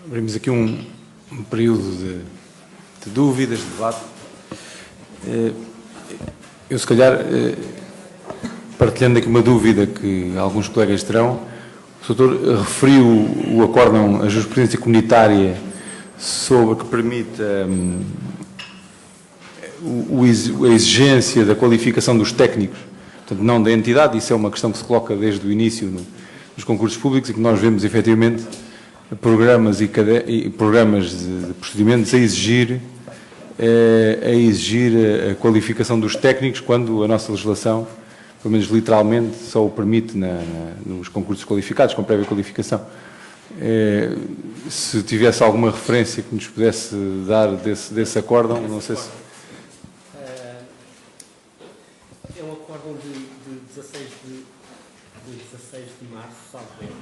Abrimos aqui um período de dúvidas, de debate. Eu, se calhar, partilhando aqui uma dúvida que alguns colegas terão, o doutor referiu o acórdão, a jurisprudência comunitária sobre que permite a exigência da qualificação dos técnicos, portanto, não da entidade. Isso é uma questão que se coloca desde o início nos concursos públicos e que nós vemos, efetivamente, programas programas de procedimentos a exigir a qualificação dos técnicos, quando a nossa legislação, pelo menos literalmente, só o permite nos concursos qualificados, com prévia qualificação. Se tivesse alguma referência que nos pudesse dar desse acórdão, não sei se... É um acórdão de 16 de março, salvo erro,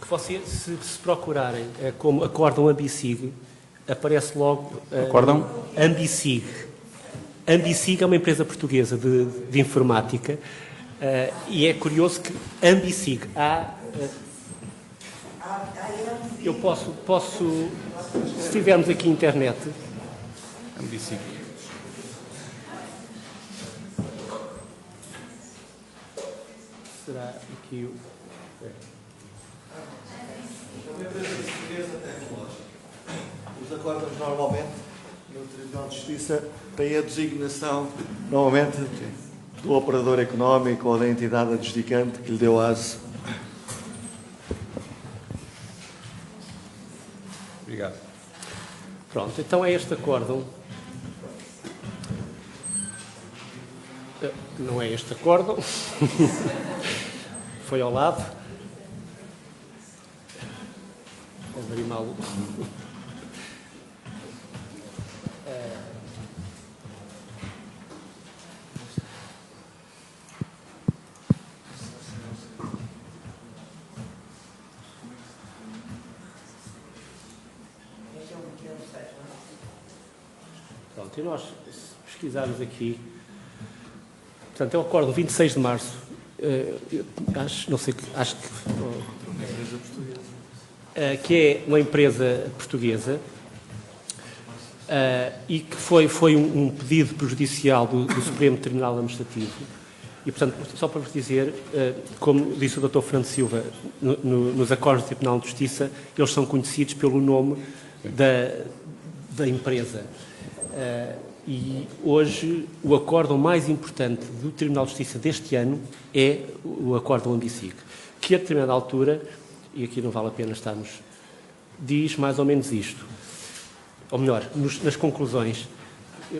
que vocês, se procurarem como acórdão Ambicig, aparece logo... Acórdão? Ambicig. Ambicig é uma empresa portuguesa de informática e é curioso que Ambicig eu posso, se tivermos aqui internet... Ambicig. Será aqui o... Os acórdãos normalmente, no Tribunal de Justiça, têm a designação, normalmente, do operador económico ou da entidade adjudicante que lhe deu aso. Obrigado. Pronto, então é este acórdão. Não é este acórdão. Foi ao lado. Vou abrir mal. Pronto, e nós, se pesquisarmos aqui, portanto, é o acórdão 26 de março, que é uma empresa portuguesa e que foi um pedido prejudicial do Supremo Tribunal Administrativo. E, portanto, só para vos dizer, como disse o Dr. Fernando Silva, nos acordos do Tribunal de Justiça, eles são conhecidos pelo nome da empresa. E hoje o acórdão mais importante do Tribunal de Justiça deste ano é o acórdão Ambicig, que a determinada altura, e aqui não vale a pena estarmos, diz mais ou menos isto. Ou melhor, nas conclusões,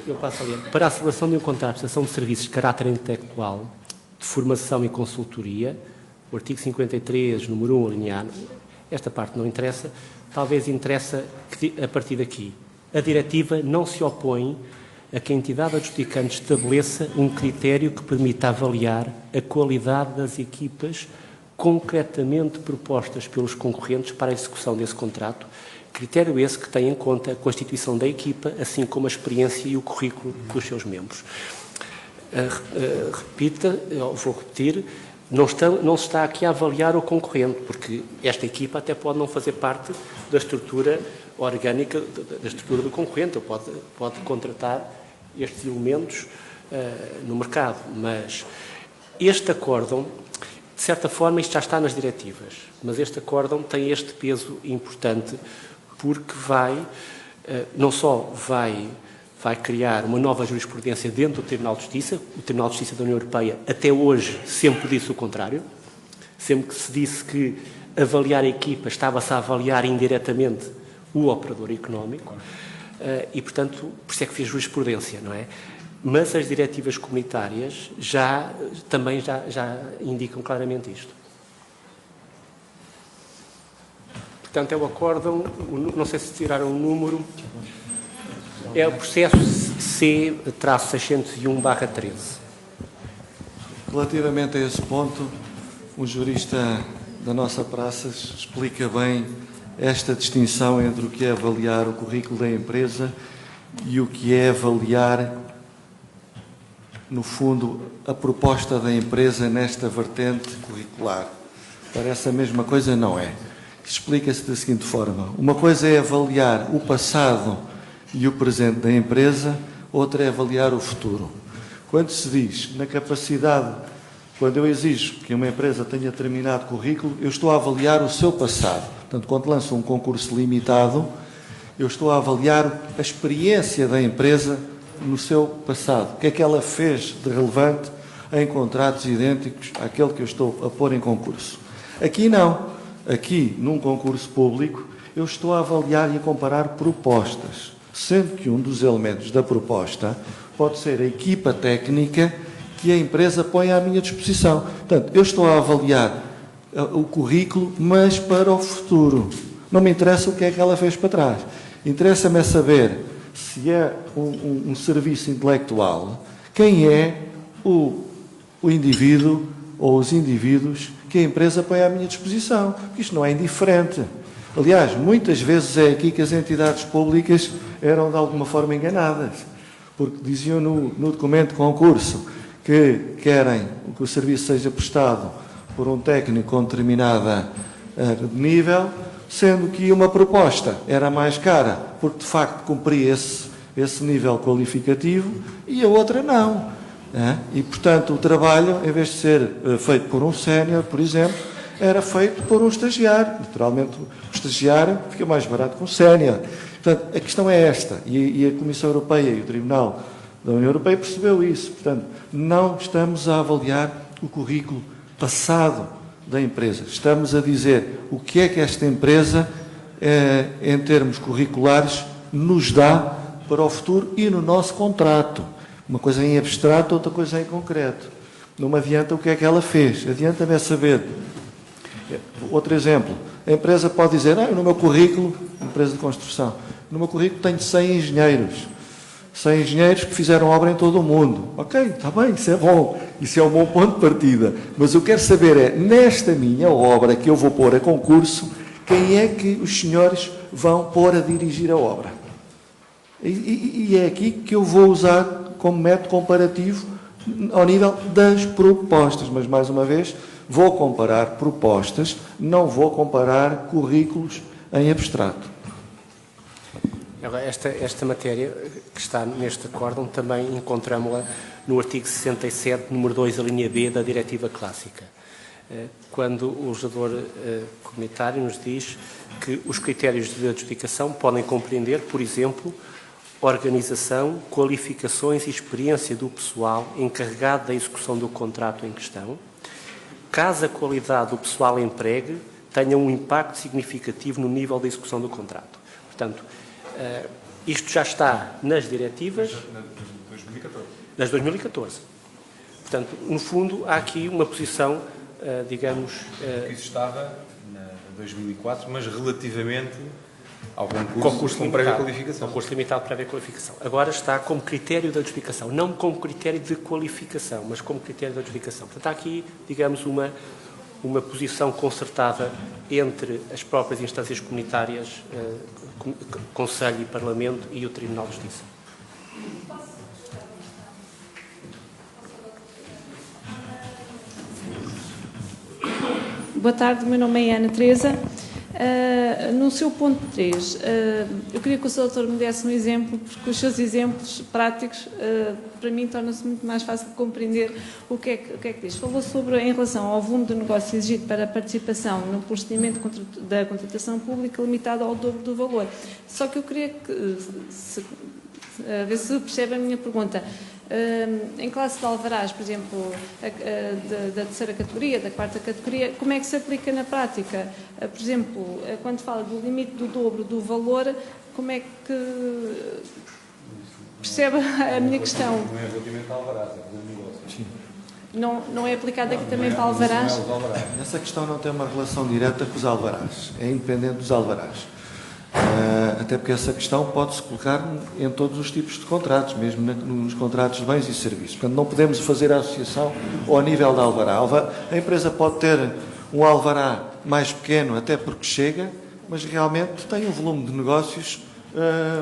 eu passo a ler. Para a celebração de um contrato de prestação de serviços de caráter intelectual, de formação e consultoria, o artigo 53, número 1, alineado, esta parte não interessa, talvez interessa que, a partir daqui, a diretiva não se opõe a que a entidade adjudicante estabeleça um critério que permita avaliar a qualidade das equipas concretamente propostas pelos concorrentes para a execução desse contrato, critério esse que tem em conta a constituição da equipa, assim como a experiência e o currículo dos seus membros. Vou repetir, não se está aqui a avaliar o concorrente, porque esta equipa até pode não fazer parte da estrutura orgânica, da estrutura do concorrente, ou pode contratar estes elementos no mercado, mas este acórdão, de certa forma, isto já está nas diretivas, mas este acórdão tem este peso importante porque não só vai criar uma nova jurisprudência dentro do Tribunal de Justiça. O Tribunal de Justiça da União Europeia até hoje sempre disse o contrário, sempre que se disse que avaliar a equipa estava-se a avaliar indiretamente o operador económico e, portanto, por isso é que fez jurisprudência, não é? Mas as diretivas comunitárias também já indicam claramente isto. Portanto, é o acórdão, não sei se tiraram o número, é o processo C-601/13. Relativamente a esse ponto, um jurista da nossa praça explica bem esta distinção entre o que é avaliar o currículo da empresa e o que é avaliar, no fundo, a proposta da empresa nesta vertente curricular. Parece a mesma coisa, não é? explica-se da seguinte forma. Uma coisa é avaliar o passado e o presente da empresa, outra é avaliar o futuro. Quando se diz na capacidade, quando eu exijo que uma empresa tenha determinado currículo, eu estou a avaliar o seu passado. Portanto, quando lanço um concurso limitado, eu estou a avaliar a experiência da empresa no seu passado. O que é que ela fez de relevante em contratos idênticos àquele que eu estou a pôr em concurso. Aqui não. Aqui, num concurso público, eu estou a avaliar e a comparar propostas, sendo que um dos elementos da proposta pode ser a equipa técnica que a empresa põe à minha disposição. Portanto, eu estou a avaliar o currículo, mas para o futuro. Não me interessa o que é que ela fez para trás. Interessa-me é saber se é um serviço intelectual, quem é o indivíduo ou os indivíduos que a empresa põe à minha disposição. Porque isto não é indiferente. Aliás, muitas vezes é aqui que as entidades públicas eram de alguma forma enganadas, porque diziam no documento de concurso que querem que o serviço seja prestado por um técnico com determinada nível, sendo que uma proposta era mais cara, porque de facto cumpria esse nível qualificativo, e a outra não. E, portanto, o trabalho, em vez de ser feito por um sénior, por exemplo, era feito por um estagiário. Naturalmente, o estagiário fica mais barato que um sénior. Portanto, a questão é esta, e a Comissão Europeia e o Tribunal da União Europeia percebeu isso. Portanto, não estamos a avaliar o currículo passado da empresa. Estamos a dizer o que é que esta empresa, em termos curriculares, nos dá para o futuro e no nosso contrato. Uma coisa em abstrato, outra coisa em concreto. Não me adianta o que é que ela fez. Adianta-me é saber. Outro exemplo. A empresa pode dizer, no meu currículo, empresa de construção, no meu currículo tenho 100 engenheiros. 100 engenheiros que fizeram obra em todo o mundo. Ok, está bem, isso é bom. Isso é um bom ponto de partida. Mas eu quero saber nesta minha obra que eu vou pôr a concurso, quem é que os senhores vão pôr a dirigir a obra. E é aqui que eu vou usar como método comparativo ao nível das propostas. Mas, mais uma vez, vou comparar propostas, não vou comparar currículos em abstrato. Agora, esta matéria que está neste acórdão também encontramos-la no artigo 67, número 2, a linha B da Diretiva Clássica, quando o legislador comunitário nos diz que os critérios de adjudicação podem compreender, por exemplo, organização, qualificações e experiência do pessoal encarregado da execução do contrato em questão, caso a qualidade do pessoal empregue tenha um impacto significativo no nível da execução do contrato. Portanto, isto já está nas diretivas... Nas 2014. Portanto, no fundo, há aqui uma posição, digamos... Isso estava na 2004, mas relativamente ao concurso com prévia qualificação. Concurso limitado prévia qualificação. Agora está como critério de adjudicação, não como critério de qualificação, mas como critério de adjudicação. Portanto, há aqui, digamos, uma posição concertada entre as próprias instâncias comunitárias, Conselho e Parlamento e o Tribunal de Justiça. Boa tarde, o meu nome é Ana Teresa. No seu ponto 3, eu queria que o Sr. Doutor me desse um exemplo, porque os seus exemplos práticos, para mim, tornam-se muito mais fácil de compreender o que é que diz. Falou sobre, em relação ao volume do negócio exigido para a participação no procedimento da contratação pública limitado ao dobro do valor. Só que eu queria ver se percebe a minha pergunta. Em classe de alvarás, por exemplo, da terceira categoria, da quarta categoria, como é que se aplica na prática? Por exemplo, quando fala do limite do dobro do valor, como é que percebe a minha questão? Não é relativamente a alvarás, é relativamente a negócio. Não é aplicado aqui também para alvarás? Essa questão não tem uma relação direta com os alvarás, é independente dos alvarás. Até porque essa questão pode-se colocar em todos os tipos de contratos, mesmo nos contratos de bens e serviços. Portanto, não podemos fazer a associação ao nível da alvará. A empresa pode ter um alvará mais pequeno, até porque chega, mas realmente tem um volume de negócios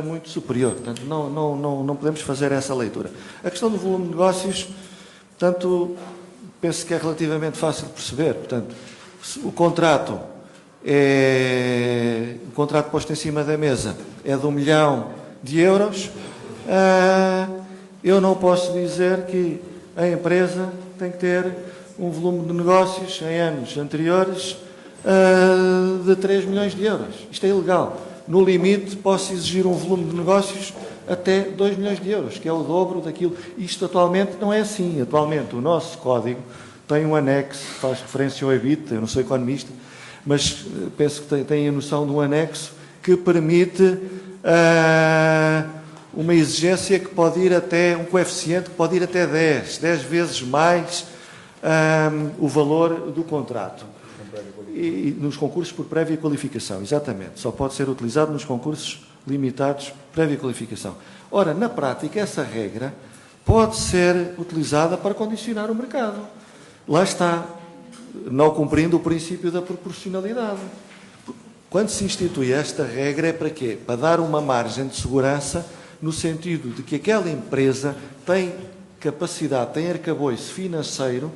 muito superior. Portanto, não podemos fazer essa leitura. A questão do volume de negócios, portanto, penso que é relativamente fácil de perceber. Portanto, o contrato o contrato posto em cima da mesa é de 1 milhão de euros, eu não posso dizer que a empresa tem que ter um volume de negócios em anos anteriores de 3 milhões de euros. Isto é ilegal. No limite, posso exigir um volume de negócios até 2 milhões de euros, que é o dobro daquilo. Isto atualmente não é assim. Atualmente o nosso código tem um anexo, faz referência ao EBITDA, eu não sou economista, mas penso que tem a noção de um anexo que permite uma exigência que pode ir até, um coeficiente que pode ir até 10 vezes mais o valor do contrato. E nos concursos por prévia qualificação, exatamente. Só pode ser utilizado nos concursos limitados prévia qualificação. Ora, na prática, essa regra pode ser utilizada para condicionar o mercado. Lá está, não cumprindo o princípio da proporcionalidade. Quando se institui esta regra é para quê? Para dar uma margem de segurança no sentido de que aquela empresa tem capacidade, tem arcabouço financeiro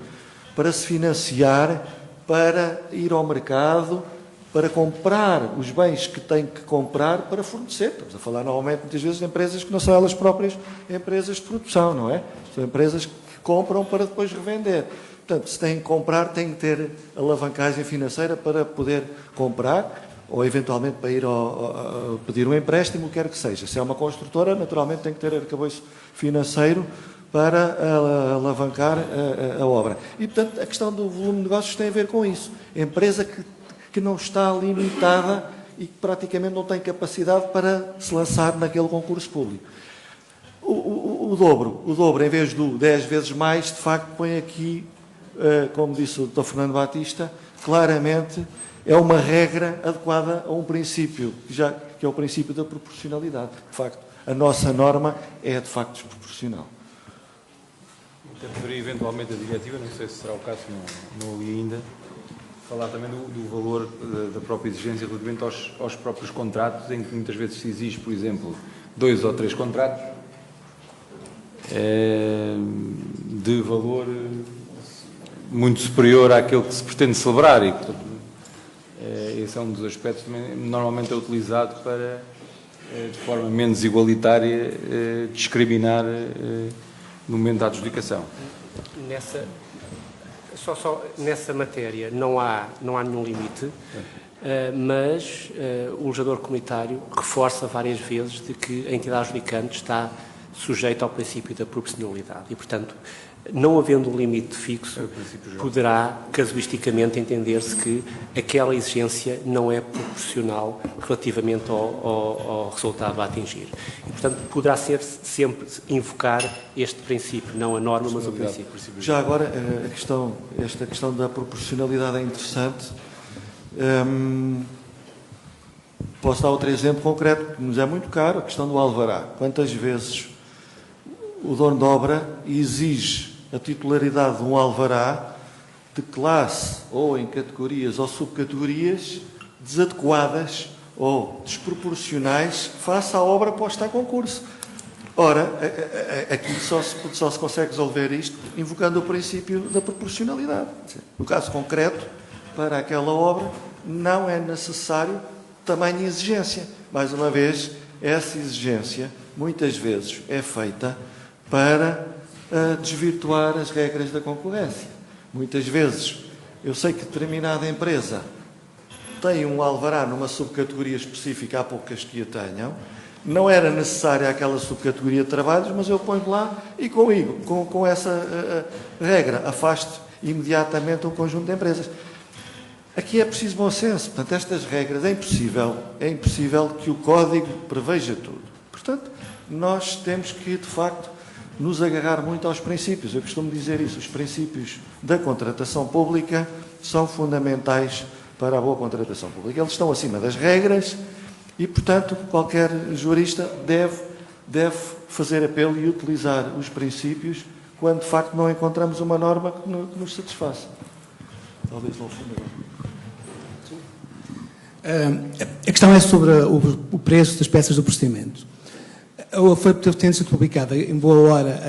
para se financiar, para ir ao mercado, para comprar os bens que tem que comprar para fornecer. Estamos a falar normalmente, muitas vezes, de empresas que não são elas próprias empresas de produção, não é? São empresas que compram para depois revender. Portanto, se têm que comprar, têm que ter alavancagem financeira para poder comprar, ou eventualmente para ir pedir um empréstimo, o que quer que seja. Se é uma construtora, naturalmente tem que ter arcabouço financeiro para alavancar a obra. E, portanto, a questão do volume de negócios tem a ver com isso. Empresa que não está limitada e que praticamente não tem capacidade para se lançar naquele concurso público. O dobro, em vez do 10 vezes mais, de facto, põe aqui, como disse o Dr. Fernando Batista, claramente é uma regra adequada a um princípio, que é o princípio da proporcionalidade. De facto, a nossa norma é, de facto, desproporcional. Poderia, eventualmente, a diretiva, não sei se será o caso, não li ainda, falar também do valor da própria exigência relativamente aos próprios contratos, em que muitas vezes se exige, por exemplo, 2 ou 3 contratos de valor muito superior àquele que se pretende celebrar e, portanto, esse é um dos aspectos que também normalmente é utilizado para, de forma menos igualitária, discriminar no momento da adjudicação. Só nessa matéria não há nenhum limite, mas o legislador comunitário reforça várias vezes de que a entidade adjudicante está sujeita ao princípio da proporcionalidade e, portanto, não havendo um limite fixo, poderá casuisticamente entender-se que aquela exigência não é proporcional relativamente ao resultado a atingir. E, portanto, poderá ser sempre invocar este princípio, não a norma, mas o princípio. Já agora, esta questão da proporcionalidade é interessante. Posso dar outro exemplo concreto, que nos é muito caro, a questão do alvará. Quantas vezes o dono de obra exige a titularidade de um alvará de classe ou em categorias ou subcategorias desadequadas ou desproporcionais face à obra posta a concurso. Ora, aqui só se consegue resolver isto invocando o princípio da proporcionalidade. No caso concreto, para aquela obra, não é necessário tamanha exigência. Mais uma vez, essa exigência, muitas vezes, é feita para desvirtuar as regras da concorrência. Muitas vezes, eu sei que determinada empresa tem um alvará numa subcategoria específica, há poucas que a tenham, não era necessária aquela subcategoria de trabalhos, mas eu ponho lá e com essa regra afasto imediatamente um conjunto de empresas. Aqui é preciso bom senso. Portanto, estas regras é impossível que o Código preveja tudo. Portanto, nós temos que, de facto, nos agarrar muito aos princípios. Eu costumo dizer isso. Os princípios da contratação pública são fundamentais para a boa contratação pública. Eles estão acima das regras e, portanto, qualquer jurista deve fazer apelo e utilizar os princípios quando, de facto, não encontramos uma norma que nos satisfaça. Talvez não fundo agora. A questão é sobre o preço das peças do procedimento. Foi tendo sido publicada em boa hora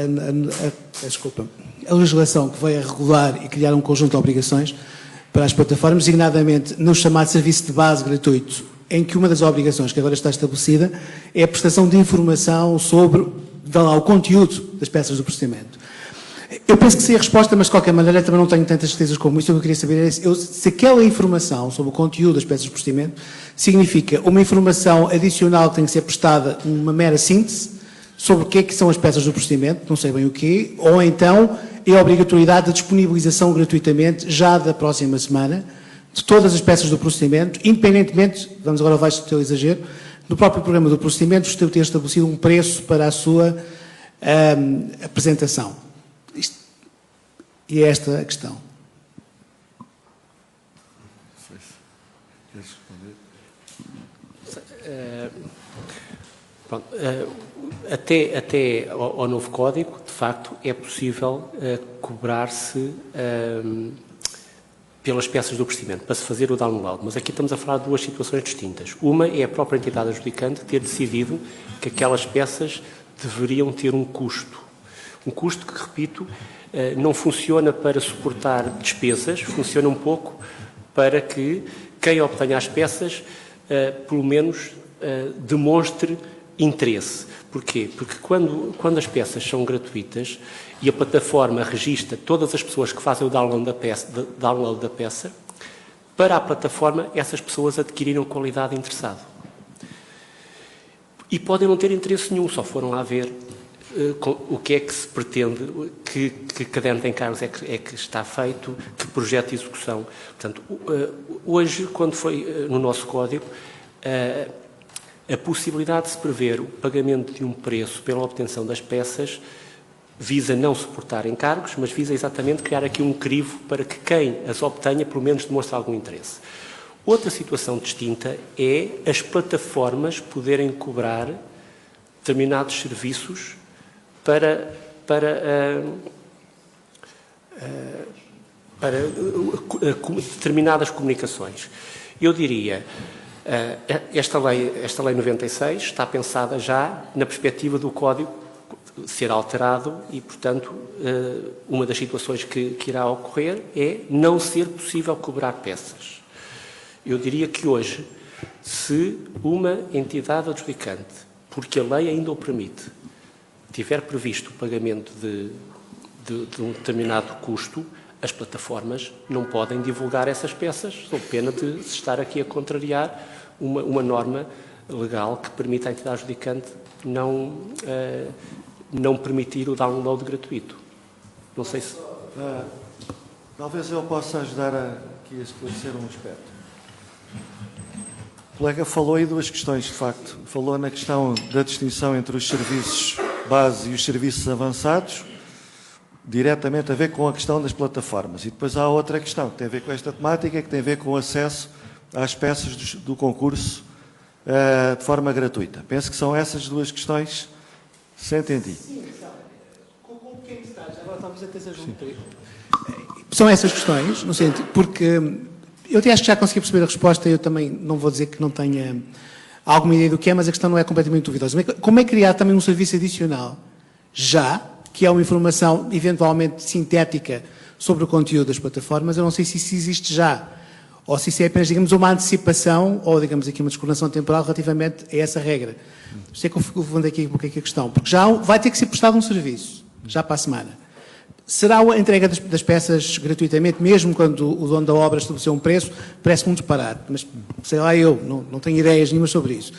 a legislação que veio a regular e criar um conjunto de obrigações. para as plataformas, designadamente no chamado serviço de base gratuito, em que uma das obrigações que agora está estabelecida é a prestação de informação sobre o conteúdo das peças do procedimento. Eu penso que sei a resposta, mas de qualquer maneira também não tenho tantas certezas como isso. O que eu queria saber é se aquela informação sobre o conteúdo das peças do procedimento significa uma informação adicional que tem que ser prestada numa mera síntese sobre o que é que são as peças do procedimento, não sei bem o quê, ou então é a obrigatoriedade da disponibilização gratuitamente, já da próxima semana, de todas as peças do procedimento, independentemente, vamos agora ao baixo do teu exagero, do próprio programa do procedimento, ter estabelecido um preço para a sua apresentação. E é esta a questão. Queres responder? Pronto, até ao novo código, de facto, é possível cobrar-se pelas peças do procedimento, para se fazer o download. Mas aqui estamos a falar de duas situações distintas. Uma é a própria entidade adjudicante ter decidido que aquelas peças deveriam ter um custo. Um custo que, repito, não funciona para suportar despesas, funciona um pouco para que quem obtenha as peças, pelo menos, demonstre interesse. Porquê? Porque quando as peças são gratuitas e a plataforma registra todas as pessoas que fazem o download da peça, para a plataforma essas pessoas adquiriram qualidade interessada. E podem não ter interesse nenhum, só foram lá ver o que é que se pretende, que caderno de encargos é que está feito, que projeto de execução. Portanto, hoje, quando foi no nosso código, a possibilidade de se prever o pagamento de um preço pela obtenção das peças visa não suportar encargos, mas visa exatamente criar aqui um crivo para que quem as obtenha, pelo menos, demonstre algum interesse. Outra situação distinta é as plataformas poderem cobrar determinados serviços para determinadas comunicações. Eu diria, esta lei 96 está pensada já na perspectiva do Código ser alterado e, portanto, uma das situações que irá ocorrer é não ser possível cobrar peças. Eu diria que hoje, se uma entidade adjudicante, porque a lei ainda o permite, tiver previsto o pagamento de um determinado custo, as plataformas não podem divulgar essas peças, sob pena de se estar aqui a contrariar uma norma legal que permite à entidade adjudicante não permitir o download gratuito. Não sei se... Talvez eu possa ajudar aqui a esclarecer um aspecto. O colega falou aí duas questões, de facto. Falou na questão da distinção entre os serviços base e os serviços avançados, diretamente a ver com a questão das plataformas. E depois há outra questão que tem a ver com esta temática, que tem a ver com o acesso às peças do concurso de forma gratuita. Penso que são essas duas questões, se entendi. Sim, com um pequeno detalhe, agora talvez até seja um trecho. São essas questões, no sentido, porque eu até acho que já consegui perceber a resposta, eu também não vou dizer que não tenha alguma ideia do que é, mas a questão não é completamente duvidosa. Como é criar também um serviço adicional, já, que é uma informação eventualmente sintética sobre o conteúdo das plataformas, eu não sei se isso existe já, ou se isso é apenas, digamos, uma antecipação, ou, digamos, aqui uma descoordenação temporal relativamente a essa regra. Isto é que eu levantei aqui um pouquinho a questão, porque já vai ter que ser prestado um serviço, já para a semana. Será a entrega das peças gratuitamente, mesmo quando o dono da obra estabeleceu um preço? Parece-me um disparate, mas sei lá eu, não tenho ideias nenhumas sobre isso.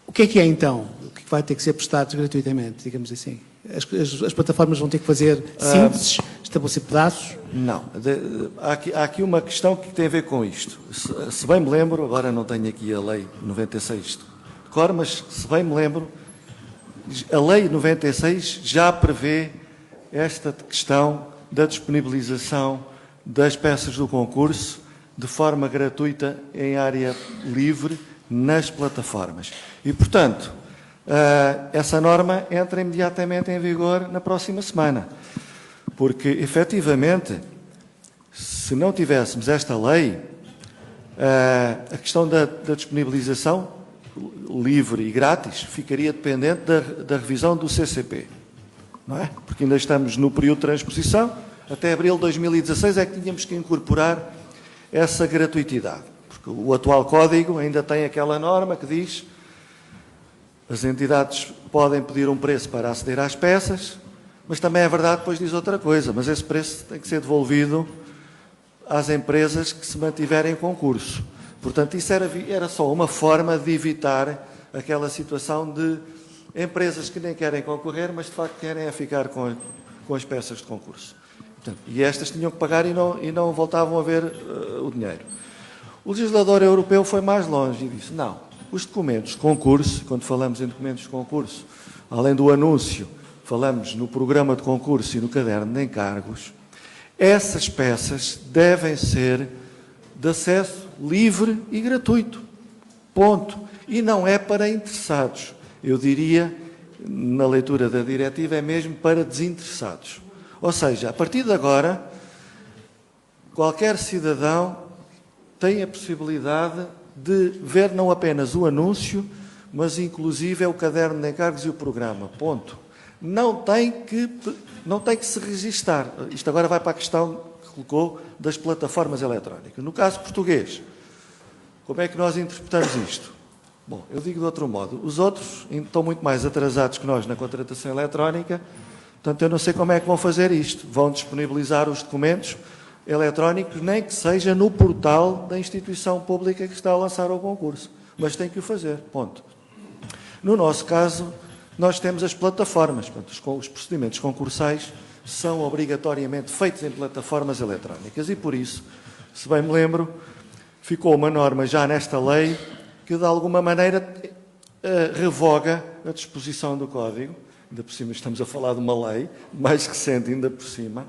O que é então? O que vai ter que ser prestado gratuitamente, digamos assim? As plataformas vão ter que fazer sínteses, estabelecer pedaços? Não. Há aqui uma questão que tem a ver com isto. Se bem me lembro, agora não tenho aqui a Lei 96 de cor, mas se bem me lembro, a Lei 96 já prevê esta questão da disponibilização das peças do concurso de forma gratuita em área livre nas plataformas. E, portanto, essa norma entra imediatamente em vigor na próxima semana. Porque, efetivamente, se não tivéssemos esta lei, a questão da disponibilização livre e grátis ficaria dependente da revisão do CCP. Não é? Porque ainda estamos no período de transposição, até abril de 2016 é que tínhamos que incorporar essa gratuitidade. Porque o atual Código ainda tem aquela norma que diz as entidades podem pedir um preço para aceder às peças, mas também é verdade, depois diz outra coisa, mas esse preço tem que ser devolvido às empresas que se mantiverem em concurso. Portanto, isso era só uma forma de evitar aquela situação de empresas que nem querem concorrer, mas de facto querem ficar com as peças de concurso. Portanto, e estas tinham que pagar e não voltavam a ver o dinheiro. O legislador europeu foi mais longe e disse, não, os documentos de concurso, quando falamos em documentos de concurso, além do anúncio, falamos no programa de concurso e no caderno de encargos, essas peças devem ser de acesso livre e gratuito. Ponto. E não é para interessados. Eu diria, na leitura da diretiva, é mesmo para desinteressados. Ou seja, a partir de agora, qualquer cidadão tem a possibilidade de ver não apenas o anúncio, mas inclusive o caderno de encargos e o programa. Ponto. Não tem que se registar. Isto agora vai para a questão que colocou das plataformas eletrónicas. No caso português, como é que nós interpretamos isto? Bom, eu digo de outro modo. Os outros estão muito mais atrasados que nós na contratação eletrónica, portanto eu não sei como é que vão fazer isto. Vão disponibilizar os documentos eletrónicos, nem que seja no portal da instituição pública que está a lançar o concurso. Mas tem que o fazer, ponto. No nosso caso, nós temos as plataformas. Portanto, os procedimentos concursais são obrigatoriamente feitos em plataformas eletrónicas e, por isso, se bem me lembro, ficou uma norma já nesta lei que, de alguma maneira, revoga a disposição do Código. Ainda por cima estamos a falar de uma lei, mais recente ainda por cima,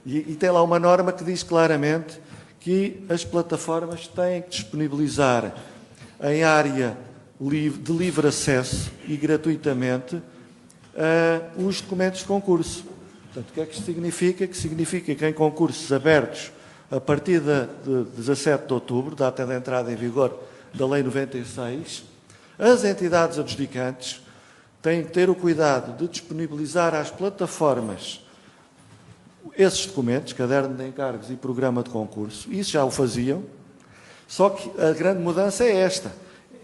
e tem lá uma norma que diz claramente que as plataformas têm que disponibilizar em área de livre acesso e gratuitamente os documentos de concurso. Portanto, o que é que isto significa? Que significa que em concursos abertos a partir de 17 de outubro, data da entrada em vigor da Lei 96, as entidades adjudicantes têm que ter o cuidado de disponibilizar às plataformas esses documentos, caderno de encargos e programa de concurso. Isso já o faziam, só que a grande mudança é esta.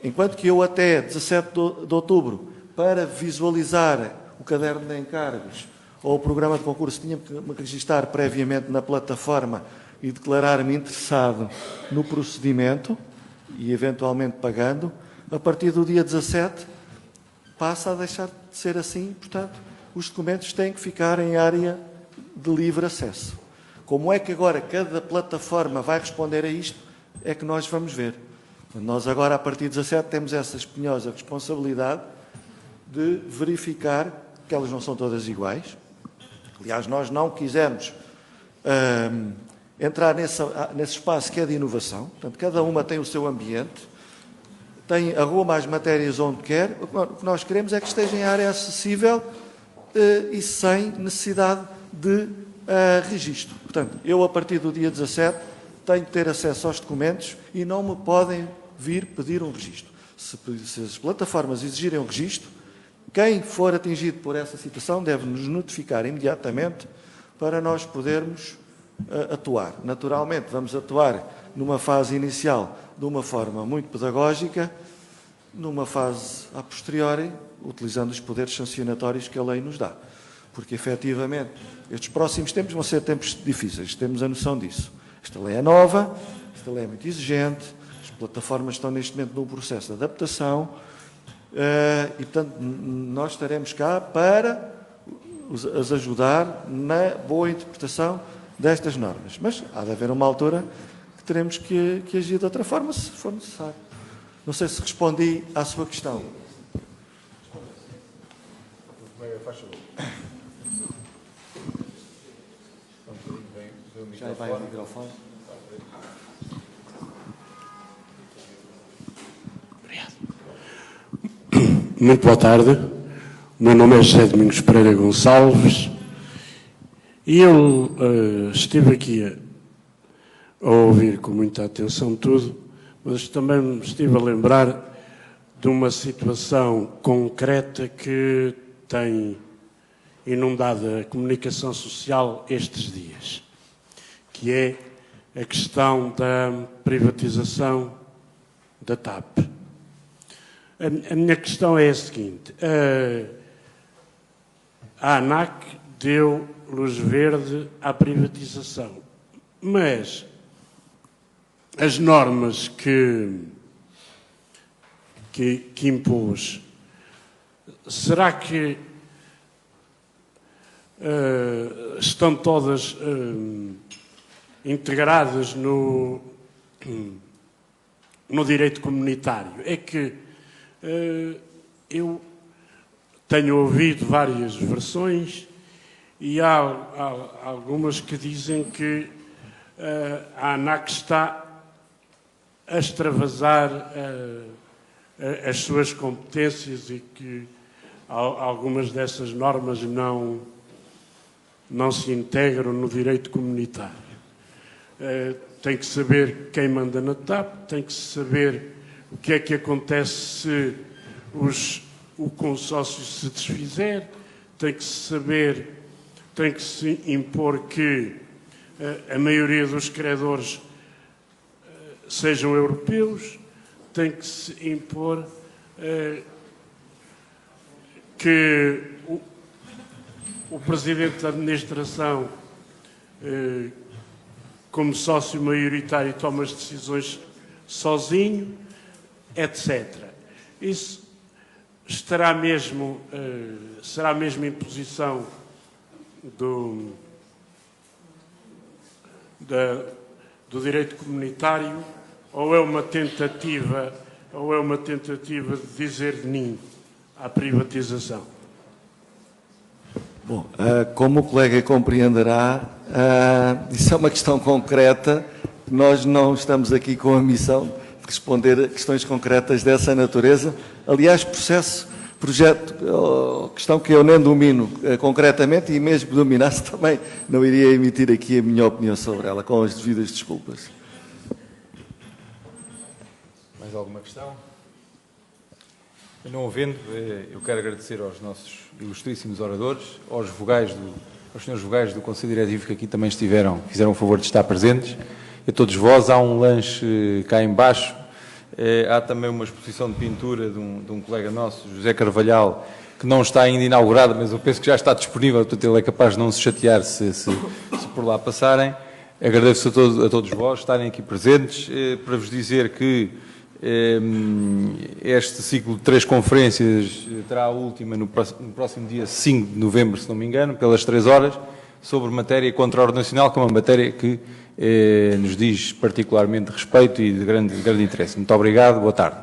Enquanto que eu até 17 de outubro, para visualizar o caderno de encargos ou o programa de concurso, tinha que me registar previamente na plataforma e declarar-me interessado no procedimento e eventualmente pagando, a partir do dia 17 passa a deixar de ser assim, portanto, os documentos têm que ficar em área de livre acesso. Como é que agora cada plataforma vai responder a isto, é que nós vamos ver. Nós agora, a partir de 17, temos essa espinhosa responsabilidade de verificar que elas não são todas iguais. Aliás, nós não quisemos entrar nesse espaço que é de inovação. Portanto, cada uma tem o seu ambiente, arruma as matérias onde quer. O que nós queremos é que esteja em área acessível e sem necessidade de registro. Portanto, eu, a partir do dia 17, tenho que ter acesso aos documentos e não me podem vir pedir um registro. Se as plataformas exigirem um registro, quem for atingido por essa situação deve nos notificar imediatamente para nós podermos atuar. Naturalmente, vamos atuar numa fase inicial de uma forma muito pedagógica, numa fase a posteriori, utilizando os poderes sancionatórios que a lei nos dá. Porque, efetivamente, estes próximos tempos vão ser tempos difíceis, temos a noção disso. Esta lei é nova, esta lei é muito exigente, as plataformas estão neste momento num processo de adaptação e, portanto, nós estaremos cá para as ajudar na boa interpretação destas normas. Mas há de haver uma altura que teremos que agir de outra forma, se for necessário. Não sei se respondi à sua questão. Já vai o microfone. Obrigado. Muito boa tarde. O meu nome é José Domingos Pereira Gonçalves e eu estive aqui a ouvir com muita atenção tudo, mas também me estive a lembrar de uma situação concreta que tem inundado a comunicação social estes dias, que é a questão da privatização da TAP. A minha questão é a seguinte: a ANAC deu luz verde à privatização, mas as normas que impôs, será que estão todas integradas no direito comunitário? É que eu tenho ouvido várias versões e há algumas que dizem que a ANAC está a extravasar as suas competências e que algumas dessas normas não se integram no direito comunitário. Tem que saber quem manda na TAP, tem que saber o que é que acontece se o consórcio se desfizer, tem que saber, tem que se impor que a maioria dos credores sejam europeus, tem que se impor que o presidente da administração, como sócio maioritário, toma as decisões sozinho, etc. Isso será mesmo imposição do direito comunitário, ou é uma tentativa de dizer não à privatização? Bom, como o colega compreenderá, isso é uma questão concreta. Nós não estamos aqui com a missão de responder a questões concretas dessa natureza. Aliás, questão que eu nem domino concretamente, e mesmo que dominasse também não iria emitir aqui a minha opinião sobre ela, com as devidas desculpas. Mais alguma questão? Não havendo, eu quero agradecer aos nossos ilustríssimos oradores, aos senhores vogais do Conselho Diretivo que aqui também fizeram o favor de estar presentes, e a todos vós. Há um lanche cá em baixo, há também uma exposição de pintura de um colega nosso, José Carvalhal, que não está ainda inaugurada, mas eu penso que já está disponível, portanto ele é capaz de não se chatear se por lá passarem. Agradeço a todos vós estarem aqui presentes, para vos dizer que este ciclo de 3 conferências terá a última no próximo dia 5 de novembro, se não me engano, pelas 3 horas, sobre matéria contraordenacional, que é uma matéria que nos diz particularmente respeito e de grande interesse. Muito obrigado, boa tarde.